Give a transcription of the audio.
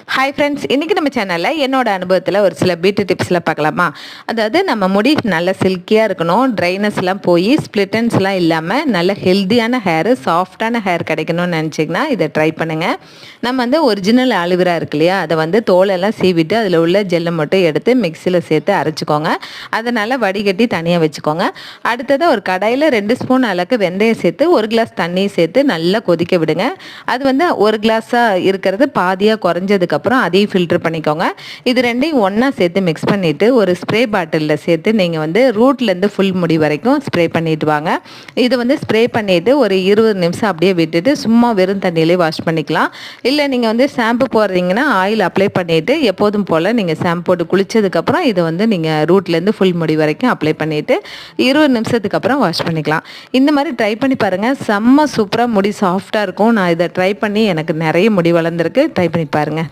Hi friends, இன்றைக்கி நம்ம சேனலில் என்னோட அனுபவத்தில் ஒரு சில பியூட்டி டிப்ஸில் பார்க்கலாமா? அதாவது நம்ம முடி நல்ல சில்கியாக இருக்கணும், ட்ரைனஸ்லாம் போய் ஸ்ப்ளிட்டன்ஸ்லாம் இல்லாமல் நல்ல ஹெல்த்தியான ஹேரு, சாஃப்டான ஹேர் கிடைக்கணும்னு நினச்சிங்கன்னா இதை ட்ரை பண்ணுங்கள். நம்ம ஒரிஜினல் ஆலிவிரா இருக்கு இல்லையா, அதை தோலெல்லாம் சீவிட்டு அதில் உள்ள ஜெல்லை மட்டும் எடுத்து மிக்சியில் சேர்த்து அரைச்சிக்கோங்க. அதை நல்லா வடிகட்டி தனியாக வச்சுக்கோங்க. அடுத்தது ஒரு கடாயில் 2 ஸ்பூன் அளவுக்கு வெந்தயம் சேர்த்து 1 கிளாஸ் தண்ணி சேர்த்து நல்லா கொதிக்க விடுங்க. அது 1 கிளாஸாக இருக்கிறது பாதியாக குறைஞ்சதுக்கப்புறம் அதையும் ஃபில்டர் பண்ணிக்கோங்க. இது ரெண்டையும் ஒன்றா சேர்த்து மிக்ஸ் பண்ணிவிட்டு ஒரு ஸ்ப்ரே பாட்டிலில் சேர்த்து நீங்கள் ரூட்லேருந்து ஃபுல் முடி வரைக்கும் ஸ்ப்ரே பண்ணிட்டு வாங்க. இது ஸ்ப்ரே பண்ணிவிட்டு ஒரு 20 நிமிஷம் அப்படியே விட்டுட்டு சும்மா வெறும் தண்ணியிலே வாஷ் பண்ணிக்கலாம். இல்லை நீங்கள் ஷாம்பு போடுறீங்கன்னா ஆயில் அப்ளை பண்ணிவிட்டு எப்போதும் போல் நீங்கள் ஷாம்பு போட்டு குளித்ததுக்கப்புறம் இதை நீங்கள் ரூட்லேருந்து ஃபுல் முடி வரைக்கும் அப்ளை பண்ணிவிட்டு 20 நிமிஷத்துக்கு அப்புறம் வாஷ் பண்ணிக்கலாம். இந்த மாதிரி ட்ரை பண்ணி பாருங்கள், செம்ம சூப்பராக முடி சாஃப்டாக இருக்கும். நான் இதை ட்ரை பண்ணி எனக்கு நிறைய முடி வளர்ந்துருக்கு. ட்ரை பண்ணி பாருங்கள்.